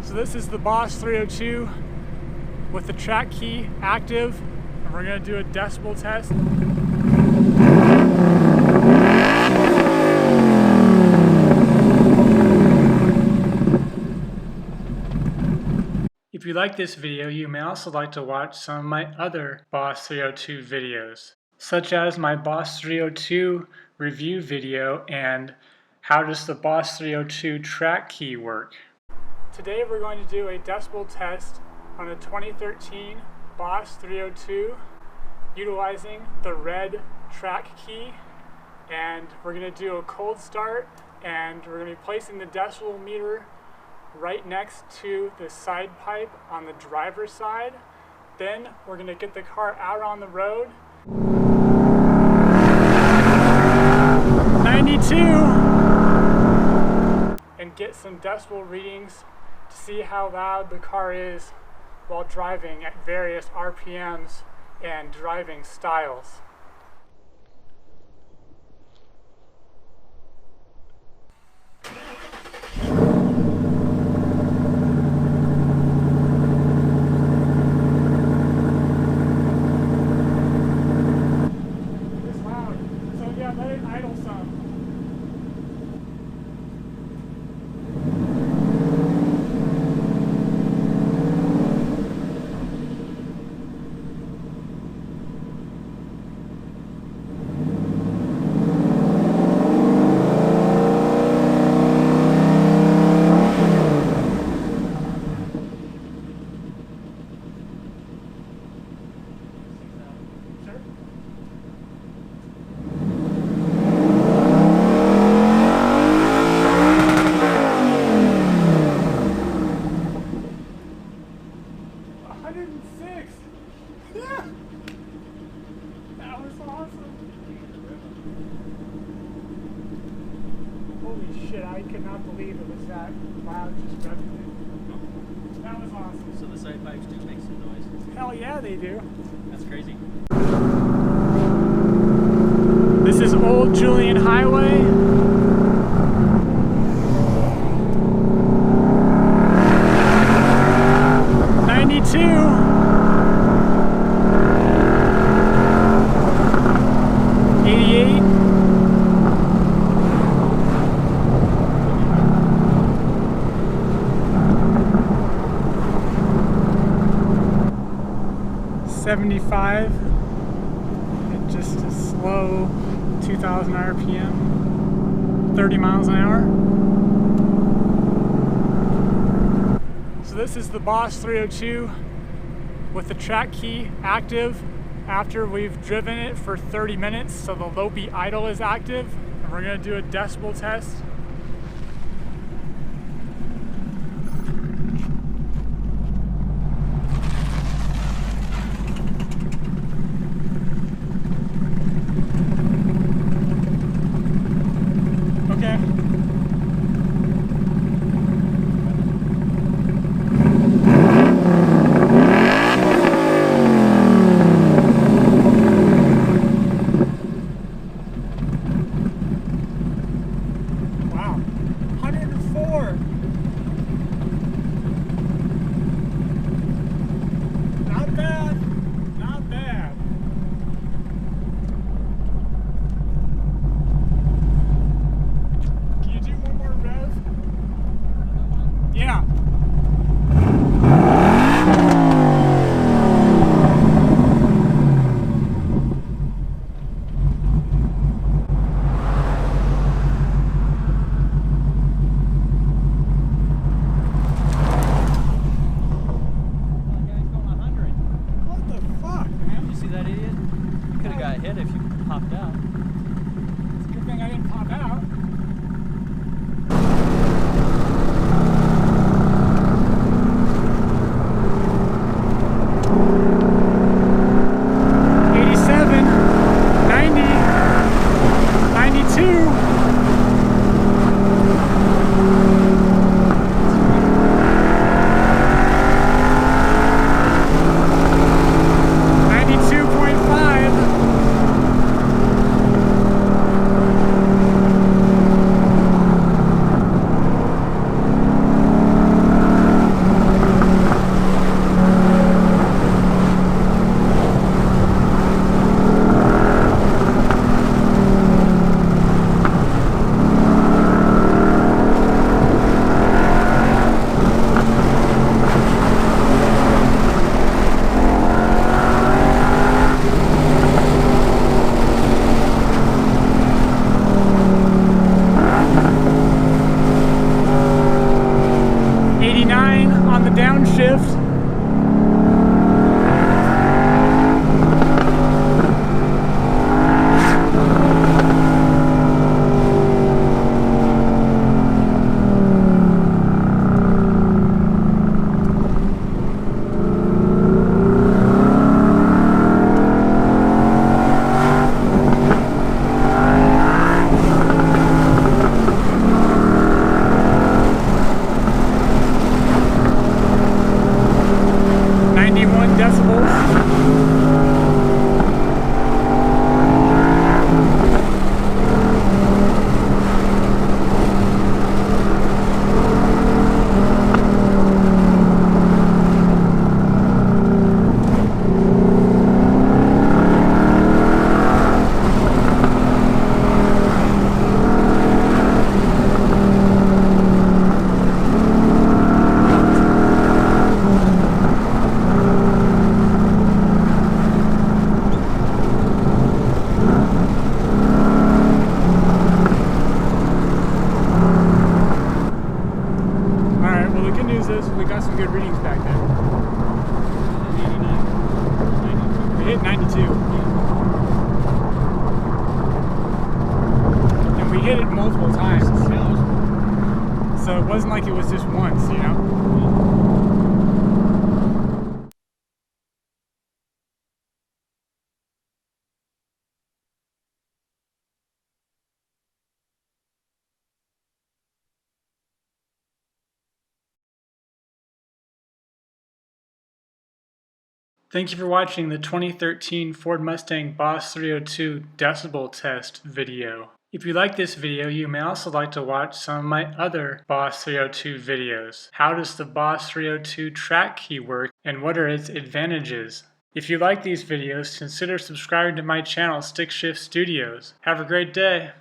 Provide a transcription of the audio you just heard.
So this is the Boss 302 with the track key active, and we're going to do a decibel test. If you like this video, you may also like to watch some of my other Boss 302 videos, such as my Boss 302 review video and how does the Boss 302 track key work. Today we're going to do a decibel test on a 2013 Boss 302 utilizing the red track key, and we're going to do a cold start, and we're going to be placing the decibel meter right next to the side pipe on the driver's side. Then we're going to get the car out on the road. 92, and get some decibel readings to see how loud the car is while driving at various RPMs and driving styles. It's loud, so yeah, let it idle some. Yeah! That was awesome! Holy shit, I could not believe it was that loud just revving. That was awesome. So the side pipes do make some noise? Hell yeah, they do. That's crazy. This is Old Julian Highway. $75 at just a slow 2,000 RPM, 30 miles an hour. So this is the Boss 302 with the track key active after we've driven it for 30 minutes, so the low beat idle is active, and we're going to do a decibel test. downshift. We got some good readings back there. 89. We hit 92. And we hit it multiple times. So it wasn't like it was just once, you know? Thank you for watching the 2013 Ford Mustang Boss 302 decibel test video. If you like this video, you may also like to watch some of my other Boss 302 videos. How does the Boss 302 track key work, and what are its advantages? If you like these videos, consider subscribing to my channel, Stick Shift Studios. Have a great day!